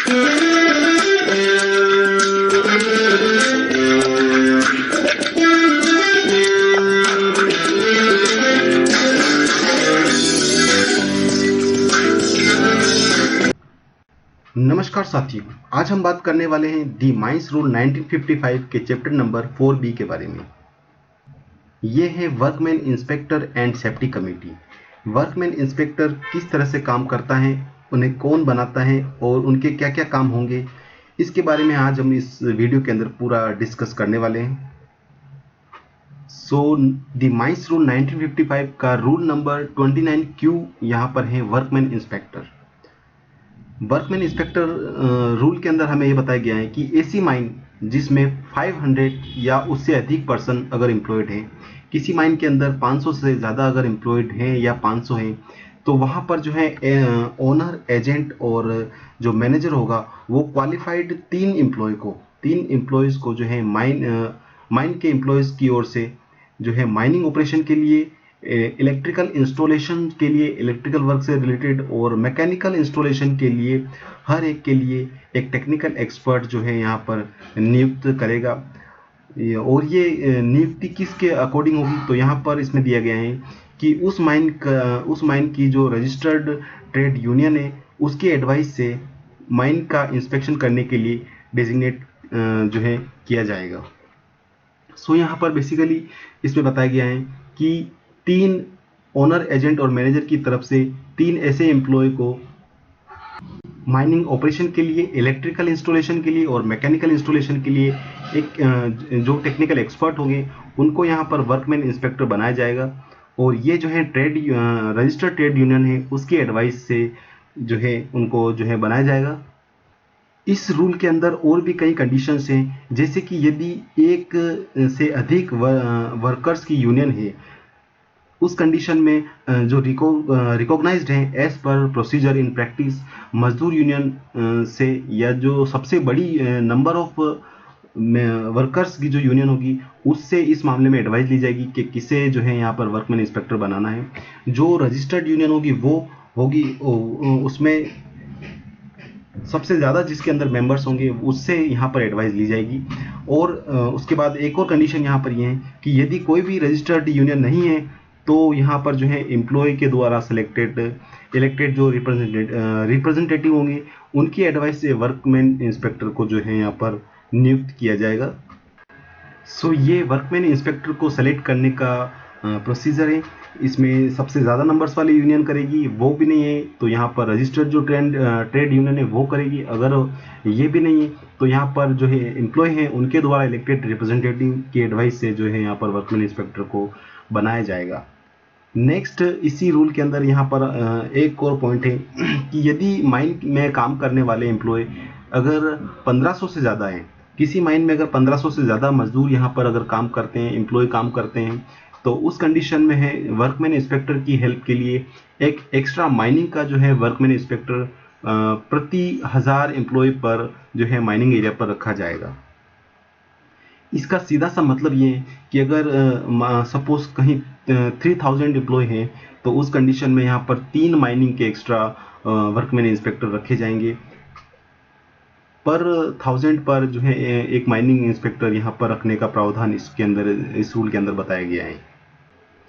नमस्कार साथियों, आज हम बात करने वाले हैं दी माइंस रूल 1955 के चैप्टर नंबर 4B के बारे में। ये है workman inspector and safety committee. Workman inspector किस तरह से काम करता है, उन्हें कौन बनाता है और उनके क्या क्या काम होंगे, इसके बारे में आज हम इस वीडियो के अंदर पूरा डिस्कस करने वाले हैं। सो दी माइंस रूल 1955 का रूल नंबर 29Q यहाँ पर है workman inspector. Workman inspector rule के अंदर हमें यह बताया गया है कि ऐसी माइन जिसमें 500 या उससे अधिक पर्सन अगर एम्प्लॉयड हैं, किसी माइन के अंदर 500 से ज़्यादा अगर एम्प्लॉयड हैं या 500 हैं, तो वहाँ पर जो है ओनर, एजेंट और जो मैनेजर होगा वो क्वालिफाइड तीन एम्प्लॉयज़ को जो है माइन के एम्प्लॉयज़ की ओर से जो है माइनिंग ऑपरेशन के लिए, इलेक्ट्रिकल इंस्टॉलेशन के लिए, इलेक्ट्रिकल वर्क से रिलेटेड और मैकेनिकल इंस्टॉलेशन के लिए हर एक के लिए एक टेक्निकल एक्सपर्ट जो है यहाँ पर नियुक्त करेगा। और ये नियुक्ति किसके अकॉर्डिंग होगी, तो यहाँ पर इसमें दिया गया है कि उस माइन की जो रजिस्टर्ड ट्रेड यूनियन है उसके एडवाइस से माइन का इंस्पेक्शन करने के लिए डेजिग्नेट जो है किया जाएगा। सो यहाँ पर बेसिकली इसमें बताया गया है कि तीन ओनर, एजेंट और मैनेजर की तरफ से तीन ऐसे एम्प्लॉय को माइनिंग ऑपरेशन के लिए, इलेक्ट्रिकल इंस्टॉलेशन के लिए और मैकेनिकल इंस्टॉलेशन के लिए एक जो टेक्निकल एक्सपर्ट होंगे उनको यहाँ पर वर्कमैन इंस्पेक्टर बनाया जाएगा। और ये जो है रजिस्टर्ड ट्रेड यूनियन है उसकी एडवाइस से जो है उनको जो है बनाया जाएगा। इस रूल के अंदर और भी कई कंडीशंस हैं, जैसे कि यदि एक से अधिक वर्कर्स की यूनियन है, उस कंडीशन में जो रिकॉग्नाइज्ड हैं as per procedure in practice मजदूर यूनियन से, या जो सबसे बड़ी नंबर ऑफ वर्कर्स की जो यूनियन होगी उससे इस मामले में एडवाइस ली जाएगी कि किसे जो है यहाँ पर वर्कमैन इंस्पेक्टर बनाना है। जो रजिस्टर्ड यूनियन होगी वो होगी उसमें सबसे ज़्यादा जिसके अंदर मेंबर्स होंगे उससे यहाँ पर एडवाइस ली जाएगी। और उसके बाद एक और कंडीशन यहाँ पर ये है कि यदि कोई भी रजिस्टर्ड यूनियन नहीं है तो यहाँ पर जो है एम्प्लॉय के द्वारा इलेक्टेड जो रिप्रेजेंटेटिव होंगे उनकी एडवाइस से वर्कमैन इंस्पेक्टर को जो है यहाँ पर नियुक्त किया जाएगा। सो ये वर्कमैन इंस्पेक्टर को सेलेक्ट करने का प्रोसीजर है। इसमें सबसे ज़्यादा नंबर्स वाली यूनियन करेगी, वो भी नहीं है तो यहाँ पर रजिस्टर्ड जो ट्रेड यूनियन है वो करेगी। अगर ये भी नहीं है तो यहाँ पर जो है एम्प्लॉय हैं उनके द्वारा इलेक्टेड रिप्रेजेंटेटिव की एडवाइस से जो है यहाँ पर वर्कमैन इंस्पेक्टर को बनाया जाएगा। नेक्स्ट, इसी रूल के अंदर यहाँ पर एक और पॉइंट है कि यदि माइन में काम करने वाले एम्प्लॉय अगर 1500 से ज़्यादा हैं, किसी माइन में अगर 1500 से ज़्यादा मजदूर यहाँ पर अगर काम करते हैं, एम्प्लॉय काम करते हैं, तो उस कंडीशन में है वर्कमैन इंस्पेक्टर की हेल्प के लिए एक एक्स्ट्रा माइनिंग का जो है वर्कमैन इंस्पेक्टर प्रति 1000 एम्प्लॉय पर जो है माइनिंग एरिया पर रखा जाएगा। इसका सीधा सा मतलब ये है कि अगर सपोज कहीं 3000 एम्प्लॉय हैं तो उस कंडीशन में यहाँ पर 3 माइनिंग के एक्स्ट्रा वर्कमैन इंस्पेक्टर रखे जाएंगे। पर 1000 पर जो है एक माइनिंग इंस्पेक्टर यहाँ पर रखने का प्रावधान इस रूल के अंदर बताया गया है।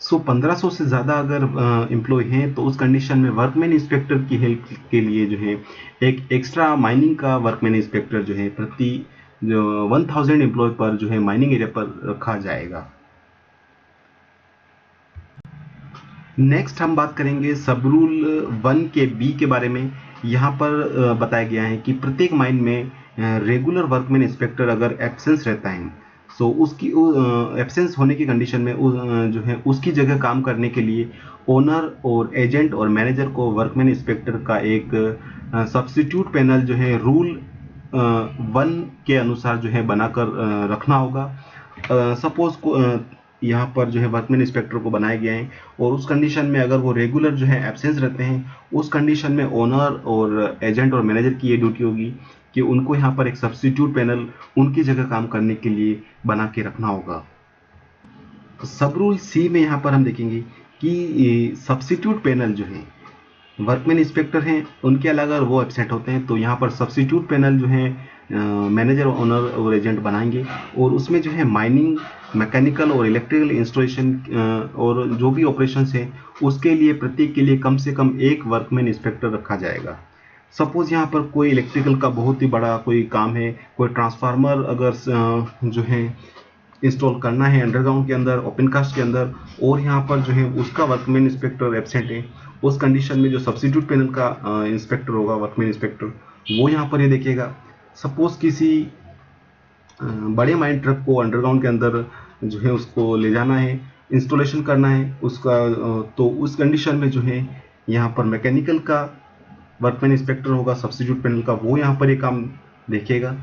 सो 1500 से ज़्यादा अगर एम्प्लॉय हैं तो उस कंडीशन में वर्कमैन इंस्पेक्टर की हेल्प के लिए जो है एक एक्स्ट्रा माइनिंग का वर्कमैन इंस्पेक्टर जो है प्रति जो 1000 एम्प्लॉय पर जो है माइनिंग एरिया पर रखा जाएगा। नेक्स्ट हम बात करेंगे सब रूल 1 के बी के बारे में। यहाँ पर बताया गया है कि प्रत्येक माइन में रेगुलर वर्कमैन इंस्पेक्टर अगर एब्सेंस रहता है तो उसकी एब्सेंस होने की कंडीशन में जो है उसकी जगह काम करने के लिए ओनर और एजेंट और मैनेजर को वर्कमैन इंस्पेक्टर का एक सब्स्टिट्यूट पैनल जो है रूल 1 के अनुसार जो है बनाकर रखना होगा। सपोज यहाँ पर जो है वर्कमैन इंस्पेक्टर को बनाया गया है और उस कंडीशन में अगर वो रेगुलर जो है एब्सेंस रहते हैं, उस कंडीशन में ओनर और एजेंट और मैनेजर की ये ड्यूटी होगी कि उनको यहाँ पर एक सब्स्टिट्यूट पैनल उनकी जगह काम करने के लिए बना के रखना होगा। सब रूल सी में यहाँ पर हम देखेंगे कि सब्स्टिट्यूट पैनल जो है वर्कमैन इंस्पेक्टर हैं उनके अलावा अगर वो एब्सेंट होते हैं तो यहाँ पर सब्स्टिट्यूट पैनल जो है मैनेजर, ओनर और एजेंट बनाएंगे और उसमें जो है माइनिंग, मैकेनिकल और इलेक्ट्रिकल इंस्टॉलेशन और जो भी ऑपरेशंस हैं उसके लिए प्रत्येक के लिए कम से कम एक वर्कमैन इंस्पेक्टर रखा जाएगा। सपोज यहाँ पर कोई इलेक्ट्रिकल का बहुत ही बड़ा कोई काम है, कोई ट्रांसफार्मर अगर जो है इंस्टॉल करना है अंडरग्राउंड के अंदर, ओपन कास्ट के अंदर, और यहाँ पर जो है उसका वर्कमैन इंस्पेक्टर एब्सेंट है, उस कंडीशन में जो सब्स्टिट्यूट पैनल का इंस्पेक्टर होगा, वर्कमैन इंस्पेक्टर, वो यहाँ पर ये देखेगा। सपोज किसी बड़े माइन ट्रक को अंडरग्राउंड के अंदर जो है उसको ले जाना है, इंस्टॉलेशन करना है उसका, तो उस कंडीशन में जो है यहाँ पर मैकेनिकल का वर्कमैन इंस्पेक्टर होगा, सब्स्टिट्यूट पैनल का, वो यहाँ पर ये काम देखेगा।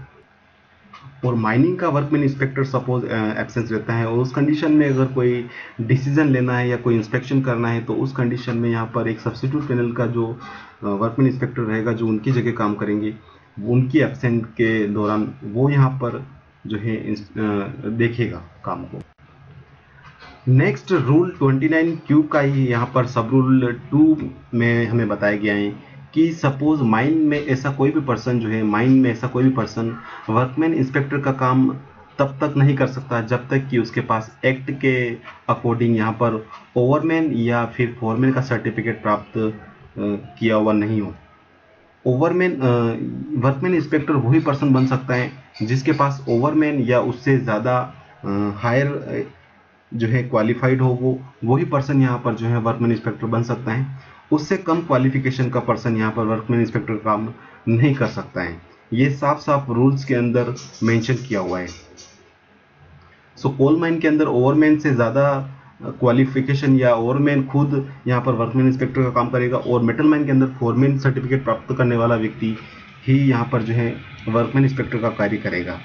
और माइनिंग का वर्कमैन इंस्पेक्टर सपोज एब्सेंस रहता है और उस कंडीशन में अगर कोई डिसीजन लेना है या कोई इंस्पेक्शन करना है तो उस कंडीशन में यहाँ पर एक सब्स्टिट्यूट पैनल का जो वर्कमैन इंस्पेक्टर रहेगा जो उनकी जगह काम करेंगे, उनकी एब्सेंट के दौरान वो यहाँ पर जो है देखेगा काम को। नेक्स्ट रूल 29Q का ही यहाँ पर सब रूल 2 में हमें बताया गया है कि सपोज माइन में ऐसा कोई भी पर्सन जो है, माइन में ऐसा कोई भी पर्सन वर्कमैन इंस्पेक्टर का काम तब तक नहीं कर सकता जब तक कि उसके पास एक्ट के अकॉर्डिंग यहाँ पर ओवरमैन या फिर फोरमैन का सर्टिफिकेट प्राप्त किया हुआ नहीं हो। ओवरमैन वर्कमैन इंस्पेक्टर वही पर्सन बन सकता है जिसके पास ओवरमैन या उससे ज़्यादा हायर जो है क्वालिफाइड हो, वो वही पर्सन यहाँ पर जो है वर्कमैन इंस्पेक्टर बन सकता है। उससे कम क्वालिफिकेशन का पर्सन यहाँ पर वर्कमैन इंस्पेक्टर काम नहीं कर सकता है। ये साफ साफ रूल्स के अंदर मेंशन किया हुआ है। सो कोल माइन के अंदर ओवरमैन से ज़्यादा क्वालिफिकेशन या ओवरमैन खुद यहाँ पर वर्कमैन इंस्पेक्टर का काम करेगा, और मेटल माइन के अंदर फोरमैन सर्टिफिकेट प्राप्त करने वाला व्यक्ति ही यहाँ पर जो है वर्कमैन इंस्पेक्टर का कार्य करेगा।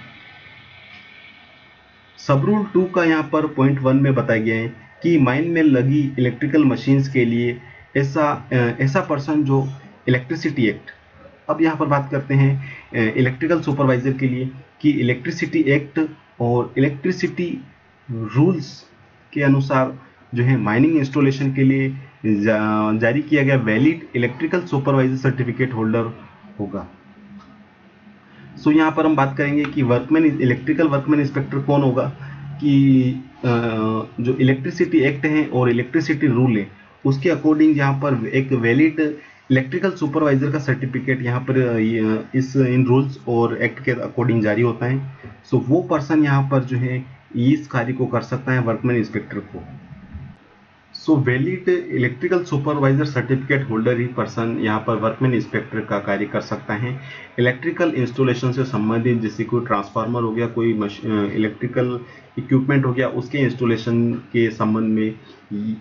सब रूल 2 का यहाँ पर पॉइंट 1 में बताया गया है कि माइन में लगी इलेक्ट्रिकल मशीन्स के लिए ऐसा पर्सन जो इलेक्ट्रिसिटी एक्ट, अब यहाँ पर बात करते हैं इलेक्ट्रिकल सुपरवाइजर के लिए कि इलेक्ट्रिसिटी एक्ट और इलेक्ट्रिसिटी रूल्स के अनुसार जो है माइनिंग इंस्टॉलेशन के लिए जारी किया गया valid electrical supervisor certificate holder होगा। सो यहाँ पर हम बात करेंगे कि इलेक्ट्रिकल वर्कमैन इंस्पेक्टर कौन होगा, कि जो इलेक्ट्रिसिटी एक्ट है और इलेक्ट्रिसिटी रूल है उसके अकॉर्डिंग यहाँ पर एक वैलिड इलेक्ट्रिकल सुपरवाइजर का सर्टिफिकेट यहाँ पर इन रूल्स और एक्ट के अकॉर्डिंग जारी होता है। सो वो पर्सन यहाँ पर जो है इस कार्य को कर सकता है वर्कमैन इंस्पेक्टर को। So valid electrical supervisor certificate holder ही पर्सन यहाँ पर वर्कमैन इंस्पेक्टर का कार्य कर सकता है। इलेक्ट्रिकल इंस्टॉलेशन से संबंधित जैसे कोई ट्रांसफार्मर हो गया, कोई इलेक्ट्रिकल इक्विपमेंट हो गया, उसके इंस्टॉलेशन के संबंध में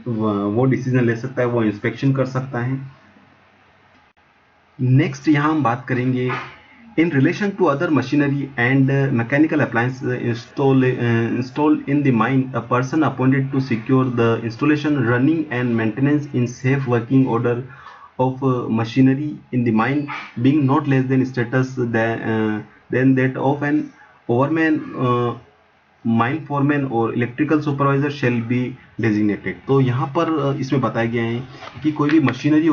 वो डिसीजन ले सकता है, वो इंस्पेक्शन कर सकता है। नेक्स्ट यहाँ हम बात करेंगे in relation to other machinery and mechanical appliances installed in the mine, a person appointed to secure the installation, running and maintenance in safe working order of machinery in the mine being not less than status than that of an overman, mine foreman और electrical supervisor shall be designated. तो यहाँ पर इसमें बताया गया है कि कोई भी मशीनरी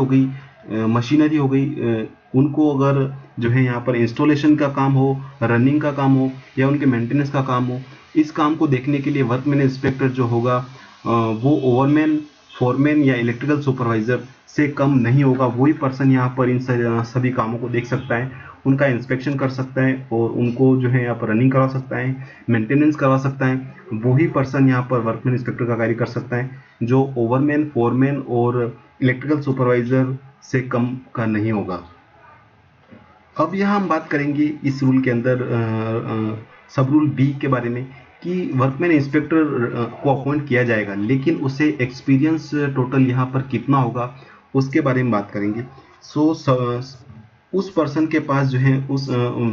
हो गई उनको अगर जो है यहाँ पर इंस्टॉलेशन का काम हो, रनिंग का काम हो या उनके मेंटेनेंस का काम हो, इस काम को देखने के लिए वर्कमैन इंस्पेक्टर जो होगा वो ओवरमैन, फोरमैन या इलेक्ट्रिकल सुपरवाइजर से कम नहीं होगा। वही पर्सन यहाँ पर इन सभी कामों को देख सकता है, उनका इंस्पेक्शन कर सकता है और उनको जो है यहाँ पर रनिंग करवा सकता है, मेंटेनेंस करवा सकता है। वही पर्सन यहाँ पर वर्कमैन इंस्पेक्टर का कार्य कर सकता है जो ओवरमैन, फोरमैन और इलेक्ट्रिकल सुपरवाइजर से कम का नहीं होगा। अब यहाँ हम बात करेंगे इस रूल के अंदर सब रूल बी के बारे में कि वर्कमैन इंस्पेक्टर को अपॉइंट किया जाएगा, लेकिन उसे एक्सपीरियंस टोटल यहाँ पर कितना होगा उसके बारे में बात करेंगे। सो उस पर्सन के पास जो है उस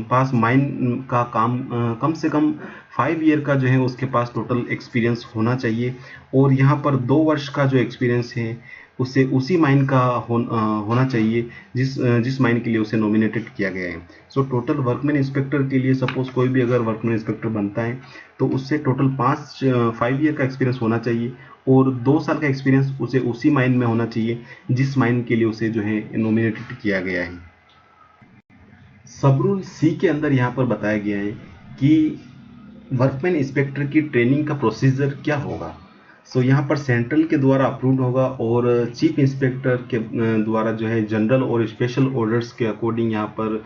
पास माइन का काम कम से कम 5 ईयर का जो है उसके पास टोटल एक्सपीरियंस होना चाहिए, और यहाँ पर 2 वर्ष का जो एक्सपीरियंस है उसे उसी माइन का होना चाहिए जिस माइन के लिए उसे नॉमिनेटेड किया गया है। सो टोटल वर्कमैन इंस्पेक्टर के लिए सपोज कोई भी अगर वर्कमैन इंस्पेक्टर बनता है तो उससे टोटल 5 ईयर का एक्सपीरियंस होना चाहिए, और 2 साल का एक्सपीरियंस उसे उसी माइन में होना चाहिए जिस माइन के लिए उसे जो है नॉमिनेटेड किया गया है। सब रूल सी के अंदर यहाँ पर बताया गया है कि वर्कमैन इंस्पेक्टर की ट्रेनिंग का प्रोसीजर क्या होगा। सो यहाँ पर सेंट्रल के द्वारा अप्रूव्ड होगा और चीफ इंस्पेक्टर के द्वारा जो है जनरल और स्पेशल ऑर्डर्स के अकॉर्डिंग यहाँ पर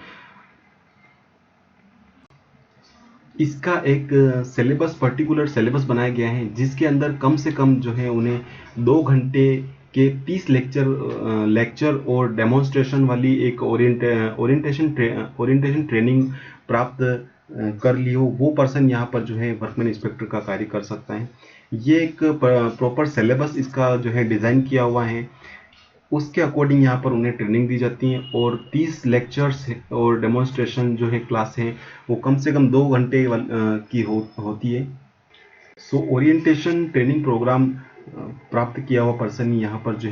इसका एक सिलेबस, पर्टिकुलर सिलेबस बनाया गया है जिसके अंदर कम से कम जो है उन्हें 2 घंटे के 30 लेक्चर और डेमोन्स्ट्रेशन वाली एक ओरिएंटेशन ट्रेनिंग प्राप्त कर ली हो, वो पर्सन यहाँ पर जो है वर्कमैन इंस्पेक्टर का कार्य कर सकता है। ये एक प्रॉपर सिलेबस इसका जो है डिज़ाइन किया हुआ है, उसके अकॉर्डिंग यहाँ पर उन्हें ट्रेनिंग दी जाती है और 30 लेक्चर्स और डेमोन्स्ट्रेशन जो है क्लास है वो कम से कम 2 घंटे की होती है। सो ओरिएंटेशन ट्रेनिंग प्रोग्राम प्राप्त किया हुआ पर्सन यहाँ पर जो